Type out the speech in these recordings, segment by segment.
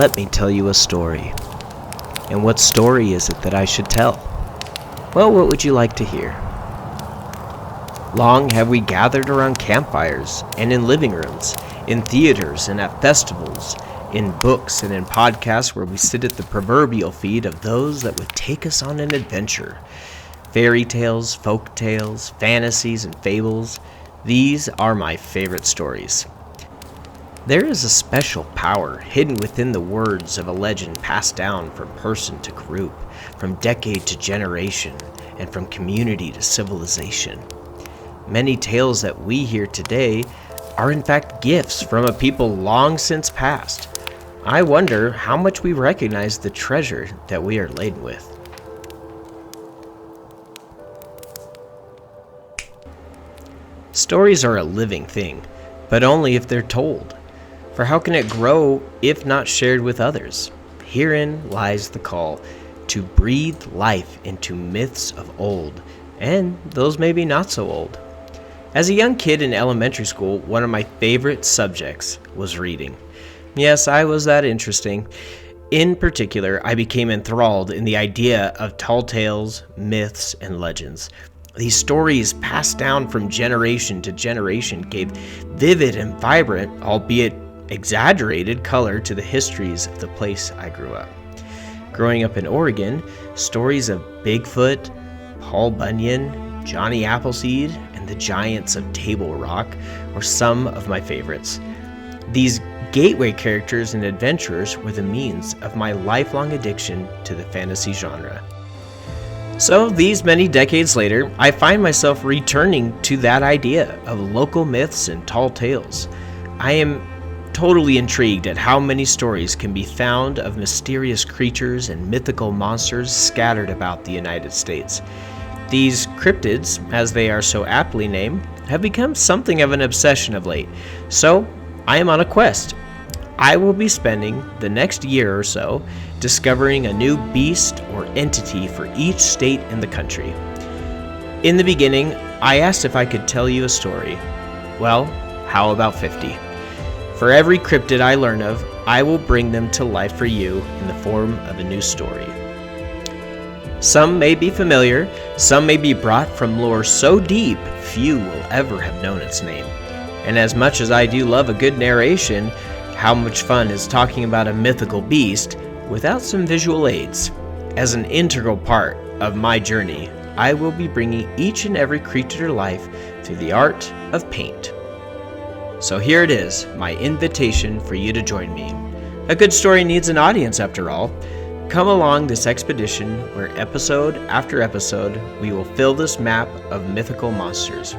let me tell you a story. And what story is it that I should tell? Well, what would you like to hear? Long have we gathered around campfires and in living rooms, in theaters and at festivals, in books and in podcasts where we sit at the proverbial feet of those that would take us on an adventure. Fairy tales, folk tales, fantasies, and fables, these are my favorite stories. There is a special power hidden within the words of a legend passed down from person to group, from decade to generation, and from community to civilization. Many tales that we hear today are in fact gifts from a people long since past. I wonder how much we recognize the treasure that we are laden with. Stories are a living thing, but only if they're told. For how can it grow if not shared with others? Herein lies the call to breathe life into myths of old, and those maybe not so old. As a young kid in elementary school, one of my favorite subjects was reading. Yes, I was that interesting. In particular, I became enthralled in the idea of tall tales, myths, and legends. These stories passed down from generation to generation gave vivid and vibrant, albeit exaggerated, color to the histories of the place I grew up. Growing up in Oregon, stories of Bigfoot, Paul Bunyan, Johnny Appleseed, and the giants of Table Rock were some of my favorites. These gateway characters and adventurers were the means of my lifelong addiction to the fantasy genre. So these many decades later, I find myself returning to that idea of local myths and tall tales. I am totally intrigued at how many stories can be found of mysterious creatures and mythical monsters scattered about the United States. These cryptids, as they are so aptly named, have become something of an obsession of late. So I am on a quest. I will be spending the next year or so discovering a new beast or entity for each state in the country. In the beginning, I asked if I could tell you a story. Well, how about 50? For every cryptid I learn of, I will bring them to life for you in the form of a new story. Some may be familiar, some may be brought from lore so deep few will ever have known its name. And as much as I do love a good narration, how much fun is talking about a mythical beast without some visual aids? As an integral part of my journey, I will be bringing each and every creature to life through the art of paint. So here it is, my invitation for you to join me. A good story needs an audience after all. Come along this expedition where episode after episode we will fill this map of mythical monsters.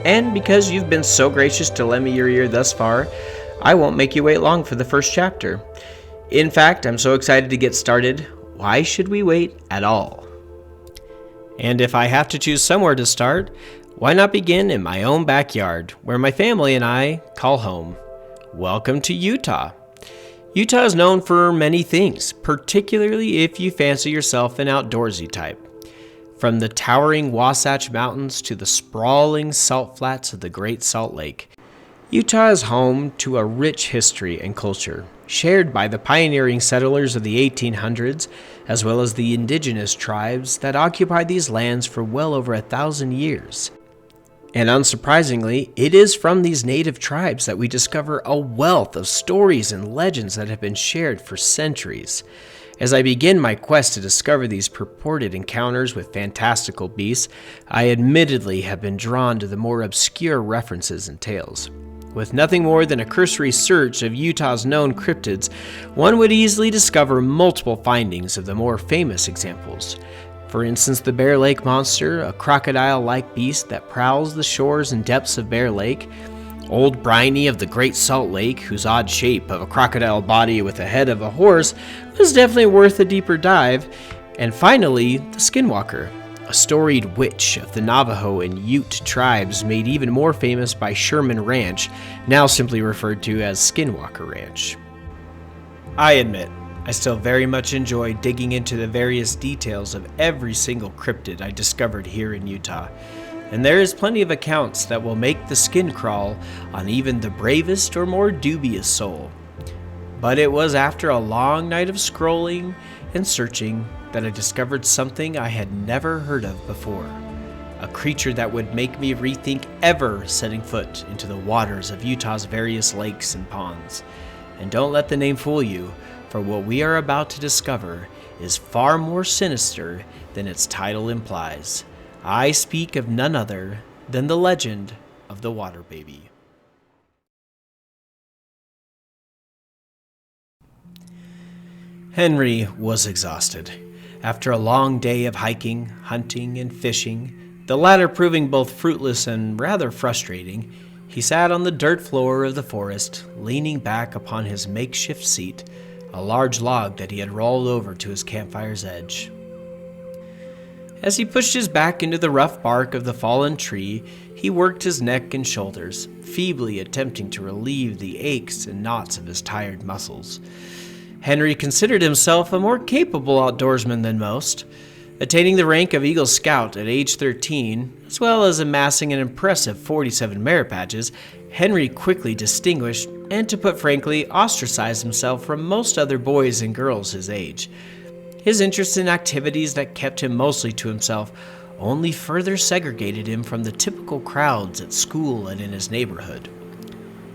And because you've been so gracious to lend me your ear thus far, I won't make you wait long for the first chapter. In fact, I'm so excited to get started. Why should we wait at all? And if I have to choose somewhere to start, why not begin in my own backyard, where my family and I call home? Welcome to Utah. Utah is known for many things, particularly if you fancy yourself an outdoorsy type. From the towering Wasatch Mountains to the sprawling salt flats of the Great Salt Lake, Utah is home to a rich history and culture, shared by the pioneering settlers of the 1800s, as well as the indigenous tribes that occupied these lands for well over 1,000 years. And unsurprisingly, it is from these native tribes that we discover a wealth of stories and legends that have been shared for centuries. As I begin my quest to discover these purported encounters with fantastical beasts, I admittedly have been drawn to the more obscure references and tales. With nothing more than a cursory search of Utah's known cryptids, one would easily discover multiple findings of the more famous examples. For instance, the Bear Lake Monster, a crocodile-like beast that prowls the shores and depths of Bear Lake. Old Briny of the Great Salt Lake, whose odd shape of a crocodile body with the head of a horse was definitely worth a deeper dive. And finally, the Skinwalker, a storied witch of the Navajo and Ute tribes made even more famous by Sherman Ranch, now simply referred to as Skinwalker Ranch. I admit, I still very much enjoy digging into the various details of every single cryptid I discovered here in Utah, and there is plenty of accounts that will make the skin crawl on even the bravest or more dubious soul. But it was after a long night of scrolling and searching that I discovered something I had never heard of before. A creature that would make me rethink ever setting foot into the waters of Utah's various lakes and ponds. And don't let the name fool you, for what we are about to discover is far more sinister than its title implies. I speak of none other than the legend of the water baby. Henry was exhausted. After a long day of hiking, hunting, and fishing, the latter proving both fruitless and rather frustrating, he sat on the dirt floor of the forest, leaning back upon his makeshift seat, a large log that he had rolled over to his campfire's edge. As he pushed his back into the rough bark of the fallen tree, he worked his neck and shoulders, feebly attempting to relieve the aches and knots of his tired muscles. Henry considered himself a more capable outdoorsman than most. Attaining the rank of Eagle Scout at age 13, as well as amassing an impressive 47 merit badges, Henry quickly distinguished and, to put frankly, ostracized himself from most other boys and girls his age. His interest in activities that kept him mostly to himself only further segregated him from the typical crowds at school and in his neighborhood.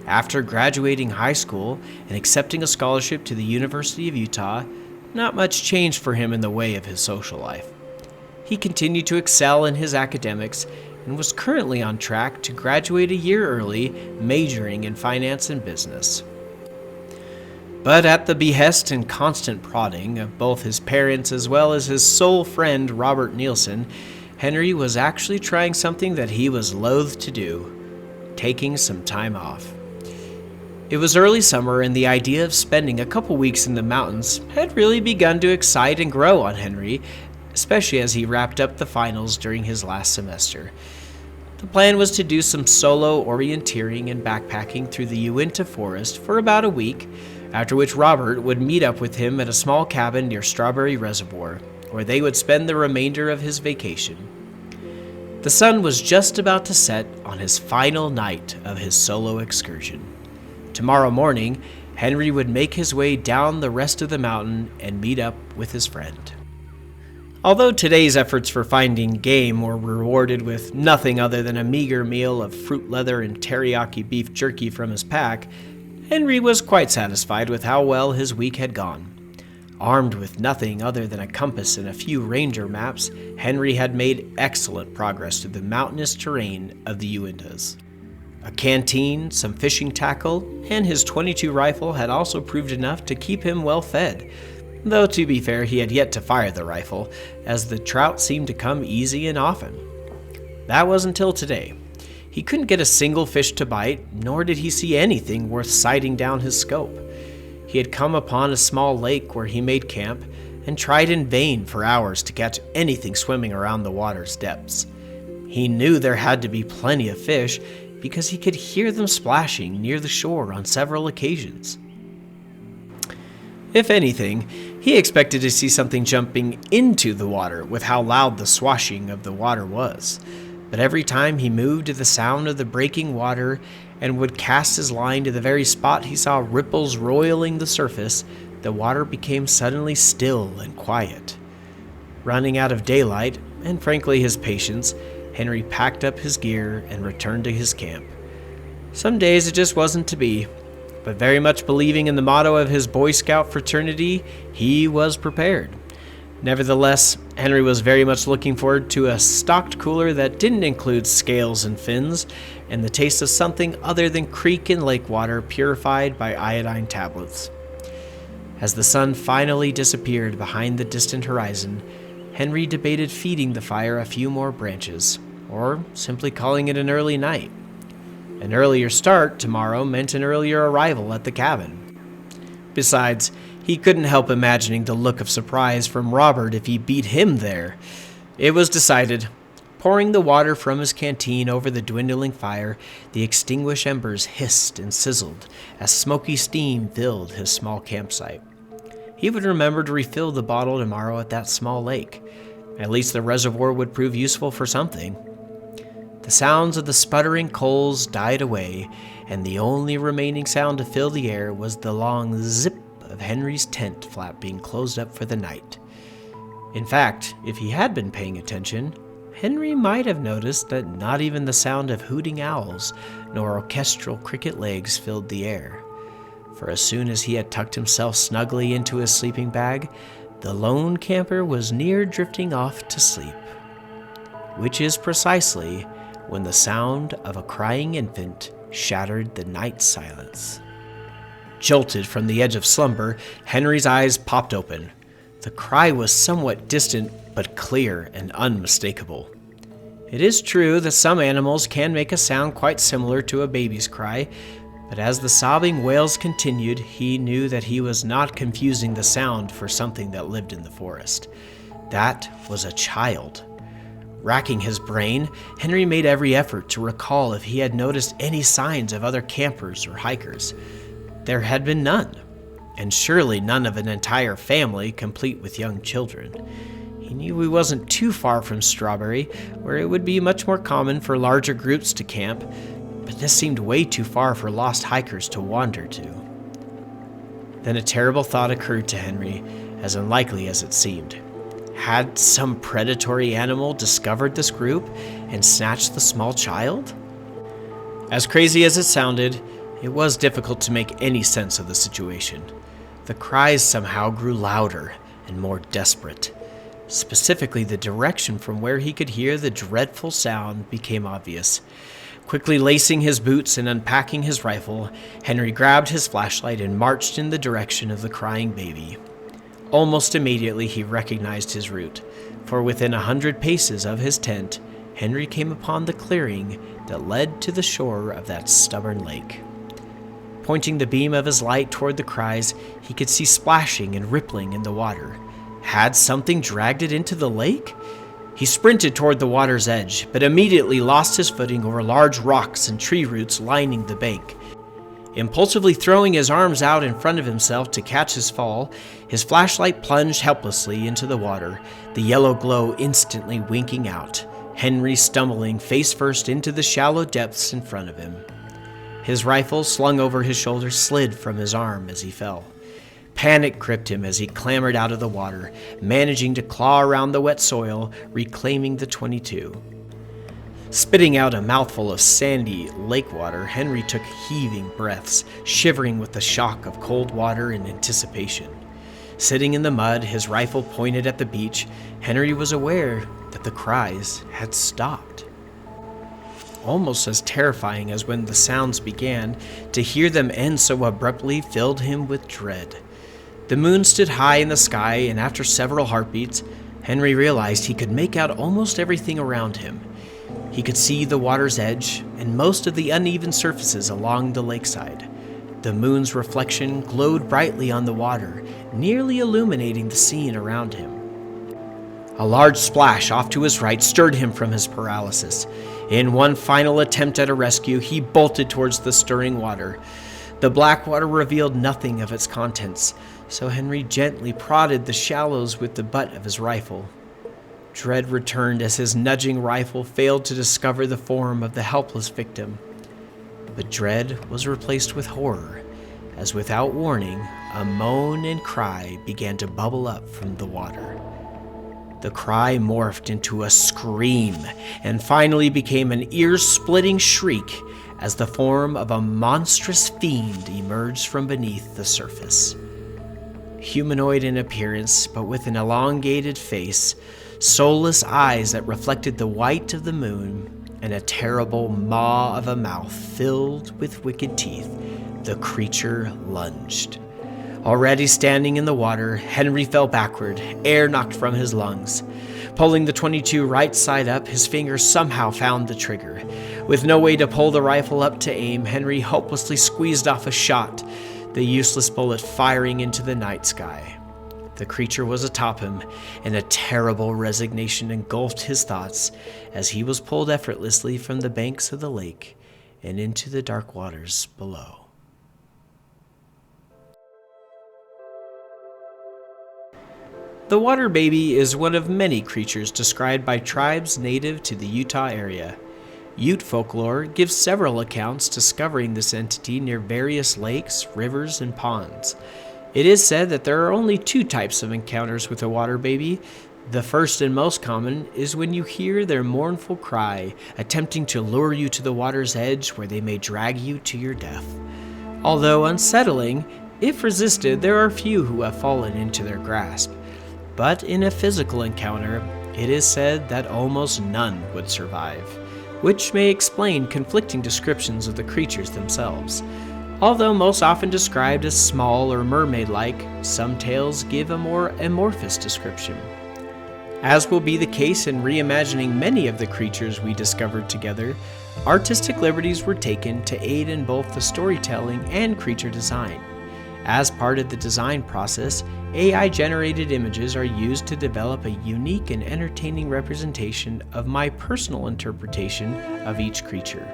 After graduating high school and accepting a scholarship to the University of Utah, not much changed for him in the way of his social life. He continued to excel in his academics and was currently on track to graduate a year early, majoring in finance and business. But at the behest and constant prodding of both his parents as well as his sole friend Robert Nielsen, Henry was actually trying something that he was loath to do, taking some time off. It was early summer, and the idea of spending a couple weeks in the mountains had really begun to excite and grow on Henry, especially as he wrapped up the finals during his last semester. The plan was to do some solo orienteering and backpacking through the Uinta forest for about a week, after which Robert would meet up with him at a small cabin near Strawberry Reservoir, where they would spend the remainder of his vacation. The sun was just about to set on his final night of his solo excursion. Tomorrow morning, Henry would make his way down the rest of the mountain and meet up with his friend. Although today's efforts for finding game were rewarded with nothing other than a meager meal of fruit leather and teriyaki beef jerky from his pack, Henry was quite satisfied with how well his week had gone. Armed with nothing other than a compass and a few ranger maps, Henry had made excellent progress through the mountainous terrain of the Uintas. A canteen, some fishing tackle, and his .22 rifle had also proved enough to keep him well fed, though to be fair he had yet to fire the rifle, as the trout seemed to come easy and often. That was until today. He couldn't get a single fish to bite, nor did he see anything worth sighting down his scope. He had come upon a small lake where he made camp, and tried in vain for hours to catch anything swimming around the water's depths. He knew there had to be plenty of fish, because he could hear them splashing near the shore on several occasions. If anything, he expected to see something jumping into the water with how loud the swashing of the water was. But every time he moved to the sound of the breaking water and would cast his line to the very spot he saw ripples roiling the surface, the water became suddenly still and quiet. Running out of daylight, and frankly his patience, Henry packed up his gear and returned to his camp. Some days it just wasn't to be, but very much believing in the motto of his Boy Scout fraternity, he was prepared. Nevertheless, Henry was very much looking forward to a stocked cooler that didn't include scales and fins, and the taste of something other than creek and lake water purified by iodine tablets. As the sun finally disappeared behind the distant horizon, Henry debated feeding the fire a few more branches, or simply calling it an early night. An earlier start tomorrow meant an earlier arrival at the cabin. Besides, he couldn't help imagining the look of surprise from Robert if he beat him there. It was decided. Pouring the water from his canteen over the dwindling fire, the extinguished embers hissed and sizzled as smoky steam filled his small campsite. He would remember to refill the bottle tomorrow at that small lake. At least the reservoir would prove useful for something. The sounds of the sputtering coals died away, and the only remaining sound to fill the air was the long zip of Henry's tent flap being closed up for the night. In fact, if he had been paying attention, Henry might have noticed that not even the sound of hooting owls nor orchestral cricket legs filled the air. For as soon as he had tucked himself snugly into his sleeping bag, the lone camper was near drifting off to sleep, which is precisely when the sound of a crying infant shattered the night silence. Jolted from the edge of slumber, Henry's eyes popped open. The cry was somewhat distant, but clear and unmistakable. It is true that some animals can make a sound quite similar to a baby's cry, but as the sobbing wails continued, he knew that he was not confusing the sound for something that lived in the forest. That was a child. Racking his brain, Henry made every effort to recall if he had noticed any signs of other campers or hikers. There had been none, and surely none of an entire family complete with young children. He knew he wasn't too far from Strawberry, where it would be much more common for larger groups to camp, but this seemed way too far for lost hikers to wander to. Then a terrible thought occurred to Henry, as unlikely as it seemed. Had some predatory animal discovered this group and snatched the small child? As crazy as it sounded, it was difficult to make any sense of the situation. The cries somehow grew louder and more desperate. Specifically, the direction from where he could hear the dreadful sound became obvious. Quickly lacing his boots and unpacking his rifle, Henry grabbed his flashlight and marched in the direction of the crying baby. Almost immediately he recognized his route, for within 100 paces of his tent, Henry came upon the clearing that led to the shore of that stubborn lake. Pointing the beam of his light toward the cries, he could see splashing and rippling in the water. Had something dragged it into the lake? He sprinted toward the water's edge, but immediately lost his footing over large rocks and tree roots lining the bank. Impulsively throwing his arms out in front of himself to catch his fall, his flashlight plunged helplessly into the water, the yellow glow instantly winking out, Henry stumbling face first into the shallow depths in front of him. His rifle, slung over his shoulder, slid from his arm as he fell. Panic gripped him as he clambered out of the water, managing to claw around the wet soil, reclaiming the .22. Spitting out a mouthful of sandy lake water, Henry took heaving breaths, shivering with the shock of cold water and anticipation. Sitting in the mud, his rifle pointed at the beach, Henry was aware that the cries had stopped. Almost as terrifying as when the sounds began, to hear them end so abruptly filled him with dread. The moon stood high in the sky, and after several heartbeats, Henry realized he could make out almost everything around him. He could see the water's edge and most of the uneven surfaces along the lakeside. The moon's reflection glowed brightly on the water, nearly illuminating the scene around him. A large splash off to his right stirred him from his paralysis. In one final attempt at a rescue, he bolted towards the stirring water. The black water revealed nothing of its contents, so Henry gently prodded the shallows with the butt of his rifle. Dread returned as his nudging rifle failed to discover the form of the helpless victim. But dread was replaced with horror, as without warning, a moan and cry began to bubble up from the water. The cry morphed into a scream and finally became an ear-splitting shriek as the form of a monstrous fiend emerged from beneath the surface. Humanoid in appearance, but with an elongated face, soulless eyes that reflected the white of the moon, and a terrible maw of a mouth filled with wicked teeth, the creature lunged. Already standing in the water, Henry fell backward, air knocked from his lungs. Pulling the .22 right side up, his fingers somehow found the trigger. With no way to pull the rifle up to aim, Henry hopelessly squeezed off a shot, the useless bullet firing into the night sky. The creature was atop him, and a terrible resignation engulfed his thoughts as he was pulled effortlessly from the banks of the lake and into the dark waters below. The water baby is one of many creatures described by tribes native to the Utah area. Ute folklore gives several accounts discovering this entity near various lakes, rivers, and ponds. It is said that there are only two types of encounters with a water baby. The first and most common is when you hear their mournful cry, attempting to lure you to the water's edge where they may drag you to your death. Although unsettling, if resisted, there are few who have fallen into their grasp. But in a physical encounter, it is said that almost none would survive, which may explain conflicting descriptions of the creatures themselves. Although most often described as small or mermaid-like, some tales give a more amorphous description. As will be the case in reimagining many of the creatures we discovered together, artistic liberties were taken to aid in both the storytelling and creature design. As part of the design process, AI-generated images are used to develop a unique and entertaining representation of my personal interpretation of each creature,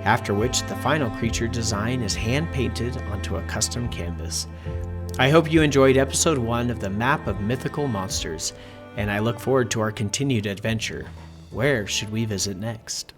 after which the final creature design is hand-painted onto a custom canvas. I hope you enjoyed episode 1 of the Map of Mythical Monsters, and I look forward to our continued adventure. Where should we visit next?